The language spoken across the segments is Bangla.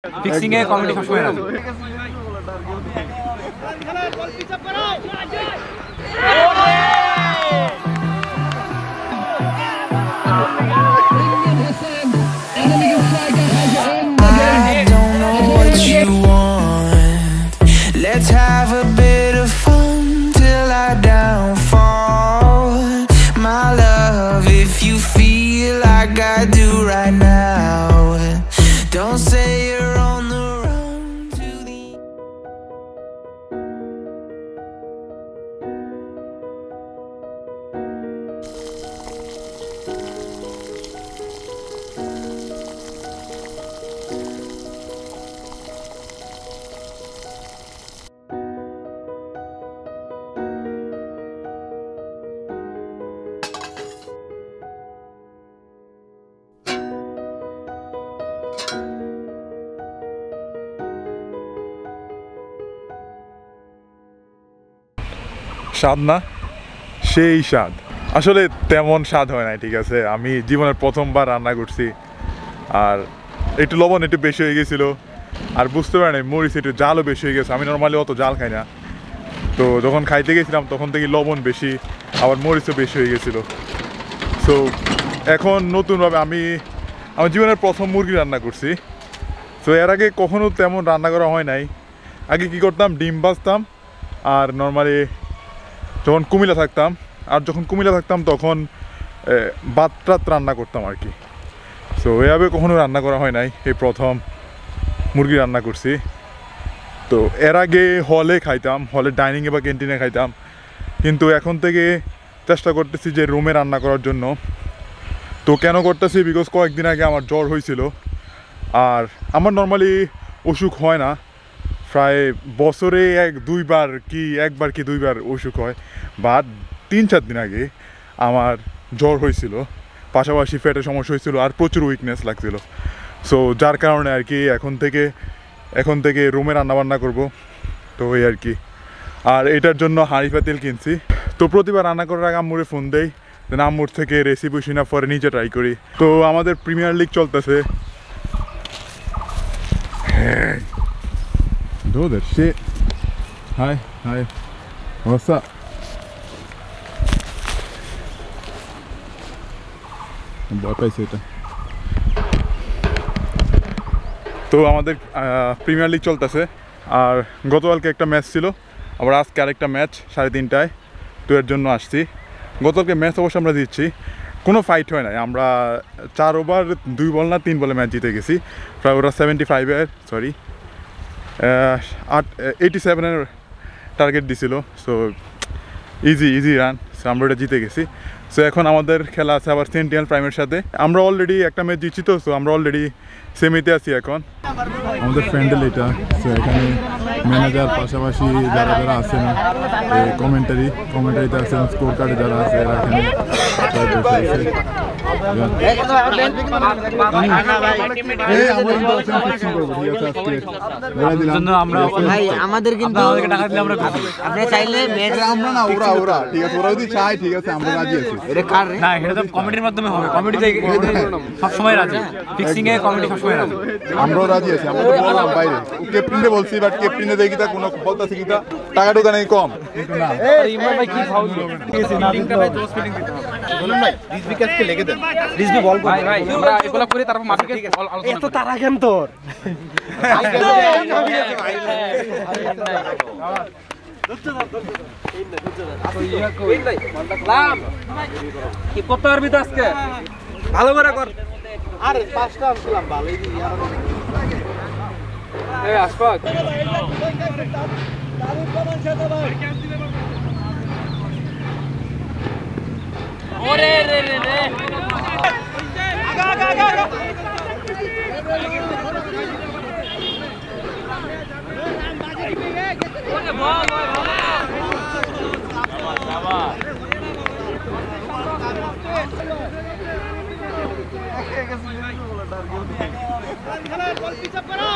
ফিক্সিং এ কমিটি সবসময় রাখে। Let's have a bit of fun till I downfall. My love, if you feel like I do right now, don't say you're on the run to the স্বাদ না, সেই স্বাদ। আসলে তেমন স্বাদ হয় না, ঠিক আছে। আমি জীবনের প্রথমবার রান্না করছি, আর একটু লবণ একটু বেশি হয়ে গেছিলো, আর বুঝতে পারি না মরিচ একটু জালও বেশি হয়ে গেছে। আমি নর্মালি অত জাল খাই না, তো যখন খাইতে গেছিলাম তখন থেকে লবণ বেশি, আবার মরিচও বেশি হয়ে গেছিলো। সো এখন নতুনভাবে আমি আমার জীবনের প্রথম মুরগি রান্না করছি। তো এর আগে কখনো তেমন রান্না করা হয় নাই। আগে কি করতাম, ডিম ভাজতাম, আর নর্মালি যখন কুমিল্লা থাকতাম তখন ভাত টাত রান্না করতাম আর কি। সো এভাবে কখনো রান্না করা হয় নাই, এই প্রথম মুরগি রান্না করছি। তো এর আগে হলে খাইতাম, হলে ডাইনিংয়ে বা ক্যান্টিনে খাইতাম, কিন্তু এখন থেকে চেষ্টা করতেছি যে রুমে রান্না করার জন্য। তো কেন করতেছি, বিকজ কয়েকদিন আগে আমার জ্বর হয়েছিল, আর আমার নর্মালি অসুখ হয় না, প্রায় বছরে একবার কি দুইবার অসুখ হয়, বা 3-4 দিন আগে আমার জ্বর হয়েছিল, পাশাপাশি পেটের সমস্যা হয়েছিল, আর প্রচুর উইকনেস লাগছিল। সো যার কারণে আর কি এখন থেকে রুমে রান্নাবান্না করব। তো এই আর কি। আর এটার জন্য হাঁড়ি পাতিল কিনছি। তো প্রতিবার রান্না করার আগে আম্মুরে ফোন দেই, দেন আম্মুর থেকে রেসিপি শুনে পরে নিজে ট্রাই করি। তো আমাদের প্রিমিয়ার লিগ চলতেছে। Dude, that shit. Hi. What's up? ভয় পাইছে এটা। তো আমাদের প্রিমিয়ার লিগ চলতেছে, আর গতকালকে একটা ম্যাচ ছিল, আবার আজকে আরেকটা ম্যাচ 3:30টায়। তো এর জন্য আসছি। গতকালকে ম্যাচ অবশ্য আমরা জিতছি, কোনো ফাইট হয় নাই। আমরা 4 ওভার 2 বল না 3 বলে ম্যাচ জিতে গেছি। প্রায় ওরা 87-এর টার্গেট দিছিল। সো ইজি রান, সো আমরা ওটা জিতে গেছি। সো এখন আমাদের খেলা আছে আবার সেন্টিনেল প্রাইমের সাথে। আমরা অলরেডি একটা ম্যাচ জিতছি, তো সো আমরা অলরেডি সেমিতে আছি এখন। আমাদের ফ্রেন্ডেল এটা। সো এখানে ম্যানেজার, পাশাপাশি যারা আছেন কমেন্টারিতে আছেন, স্কোর কার্ডে যারা আছে এরা এখানে আমাদের কিন্তু আমরা চাইলে আমরা না ওরা ঠিক আছে, ওরা যদি চায় ঠিক আছে, আমরা রাজি আছি। না, এটা তো কমিটির মাধ্যমে হবে, কমিটিতে সবসময় রাজি, ফিক্সিং এ কমিটি সবসময় রাজি। আমরাও রাজি আছি। আমরা তো বললাম বাইরে ক্যাপ্টেনে বলছি, বাট ক্যাপ্টেনে দেখি তা কোনো বলতাছি কি তা টাকা টোকা নেই কম। ইমরান ভাই কি ফাউল ফিলিংটা ভাই জোস ফিলিং দিতে হবে। বলুন ভাই রিজবি কাজকে লেগে দেন, রিজবি বল ভাই আমরা এগুলা করে তারপর মাঠে আলোচনা এত তারা কেন তোর কি করতে পারবি তো আজকে ভালো করে কর। আরে 5টা আনছিলাম ভালোই এই আশফাক ওরে রে রে রে আগা আগা আগা ওরে বল বাবা বল পিছাপ করো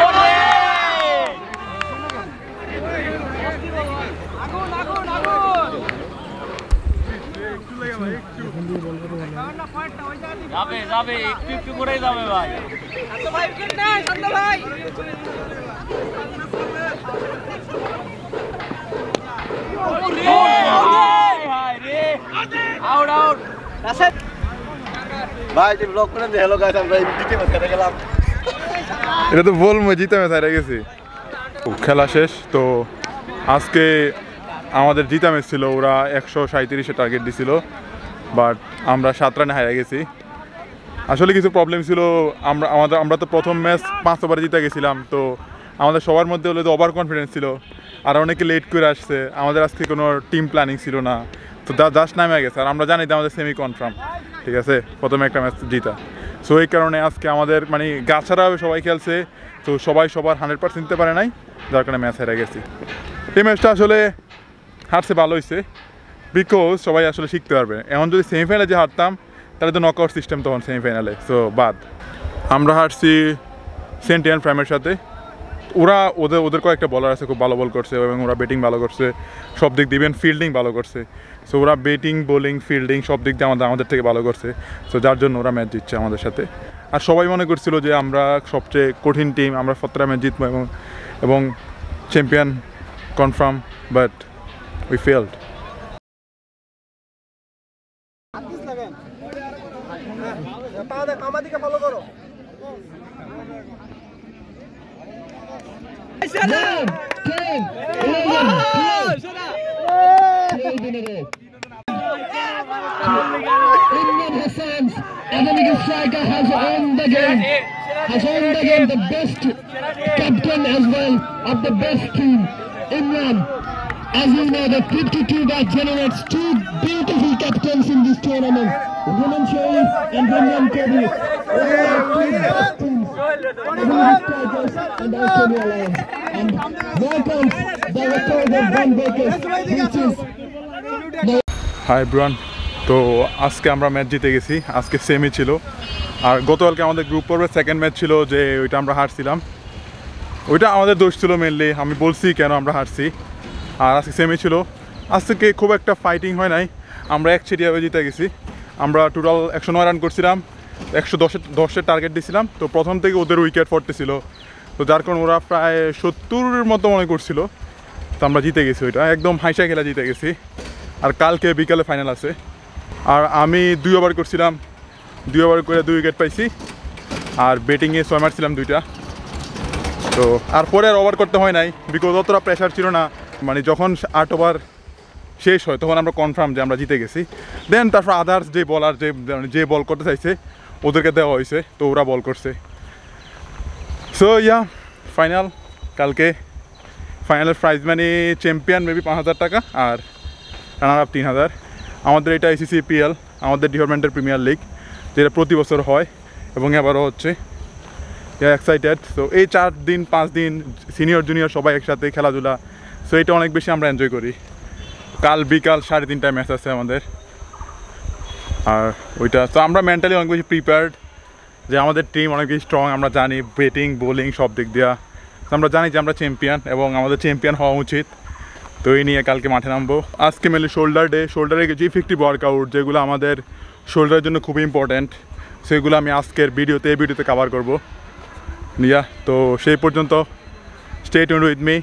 ওরে আগুন আগুন আগুন একটু লাগা ভাই একটু যাবে যাবে একটু একটু করেই যাবে ভাই এটা তো বলবো জিতে ম্যাচ হারে গেছি। খেলা শেষ তো আজকে আমাদের জিতা ম্যাচ ছিল, ওরা 137-এ টার্গেট দিছিল, বাট আমরা 7 রানে হারিয়ে গেছি। আসলে কিছু প্রবলেম ছিল, আমরা তো প্রথম ম্যাচ 5 ওভারে জিতে গেছিলাম, তো আমাদের সবার মধ্যে হলে তো ওভার কনফিডেন্স ছিল, আর অনেকে লেট করে আসছে, আমাদের আজকে কোনো টিম প্ল্যানিং ছিল না, তো জাস্ট নামে গেছে। আর আমরা জানি যে আমাদের সেমি কনফার্ম, ঠিক আছে, প্রথমে একটা ম্যাচ জিতা। সো এই কারণে আজকে আমাদের মানে গাছাড়াভাবে সবাই খেলছে, তো সবাই সবার 100% দিতে পারে নাই, যার কারণে ম্যাচ হেরে গেছি। এই ম্যাচটা আসলে হারছে ভালো হয়েছে, বিকজ সবাই আসলে শিখতে পারবে। এখন যদি সেমিফাইনালে যে হারতাম তাহলে তো নকআউট সিস্টেম তখন সেমিফাইনালে, সো বাদ। আমরা হারছি সেন্টিয়ান প্রাইমের সাথে। ওরা ওদের কয়েকটা বলার আছে, খুব ভালো বল করছে এবং ওরা ব্যাটিং ভালো করছে, সব দিক দিয়ে ইভেন ফিল্ডিং ভালো করছে। সো ওরা ব্যাটিং বোলিং ফিল্ডিং সব দিক দিয়ে আমাদের থেকে ভালো করছে, সো যার জন্য ওরা ম্যাচ জিতছে আমাদের সাথে। আর সবাই মনে করছিল যে আমরা সবচেয়ে কঠিন টিম, আমরা 17 ম্যাচ জিতবো এবং champion confirm, but we failed. Indian Hassan's American striker has won the game. The best captain as well of the best team, Imran. As you know, the 52 that generates 2 beautiful captains in this tournament, Roman Sharif and Imran Kobi. And Australia Lions. And welcome the record of Van Bakers, which is hi everyone. তো আজকে আমরা ম্যাচ জিতে গেছি, আজকে সেমি ছিল। আর গতকালকে আমাদের গ্রুপ পর্বের সেকেন্ড ম্যাচ ছিল, যে ওইটা আমরা হারছিলাম, ওইটা আমাদের দোষ ছিল মেনলি, আমি বলছি কেন আমরা হারছি। আর আজকে সেমি ছিল, আজকে খুব একটা ফাইটিং হয় নাই, আমরা একচেটিয়াভাবে জিতে গেছি। আমরা টোটাল 109 রান করছিলাম, 110-এর টার্গেট দিয়েছিলাম, তো প্রথম থেকে ওদের উইকেট পড়তেছিল, তো যার কারণে ওরা প্রায় 70-এর মতো মনে করছিল, তো আমরা জিতে গেছি, ওইটা একদম হাইসা খেলা জিতে গেছি। আর কালকে বিকালে ফাইনাল আছে। আর আমি 2 ওভার করছিলাম, 2 ওভার করে 2 উইকেট পাইছি, আর ব্যাটিংয়ে 6 মারছিলাম 2টা। তো আর পরে আর ওভার করতে হয় নাই, বিকজ অতটা প্রেশার ছিল না। মানে যখন 8 ওভার শেষ হয় তখন আমরা কনফার্ম যে আমরা জিতে গেছি। দেন তারপর আদার্স যে বলার যে বল করতে চাইছে ওদেরকে দেওয়া হয়েছে, তো ওরা বল করছে। সো ইয়া ফাইনাল কালকে, ফাইনালের প্রাইজ মানে চ্যাম্পিয়ন মেবি 5,000 টাকা আর রানার আপ 3,000। আমাদের এটা ICCPL, আমাদের ডিপার্টমেন্টের প্রিমিয়ার লিগ, যেটা প্রতি বছর হয় এবং এবারও হচ্ছে। এক্সাইটেড। সো এই 4 দিন 5 দিন সিনিয়র জুনিয়র সবাই একসাথে খেলাধুলা, সো এটা অনেক বেশি আমরা এনজয় করি। কাল বিকাল 3:30টায় ম্যাচ আছে আমাদের, আর ওইটা তো আমরা মেন্টালি অনেক বেশি প্রিপেয়ার্ড, যে আমাদের টিম অনেক বেশি স্ট্রং, আমরা জানি ব্যাটিং বোলিং সব দিক দেওয়া, আমরা জানি যে আমরা চ্যাম্পিয়ন এবং আমাদের চ্যাম্পিয়ন হওয়া উচিত। তো এই নিয়ে কালকে মাঠে নামবো। আজকে মেনলি শোল্ডার ডে, শোল্ডারে কিছু ইফেক্টিভ ওয়ার্কআউট যেগুলো আমাদের শোল্ডারের জন্য খুবই ইম্পর্ট্যান্ট, সেগুলো আমি আজকের ভিডিওতে কভার করবো। তো সেই পর্যন্ত স্টে টিউনড উইথ মি।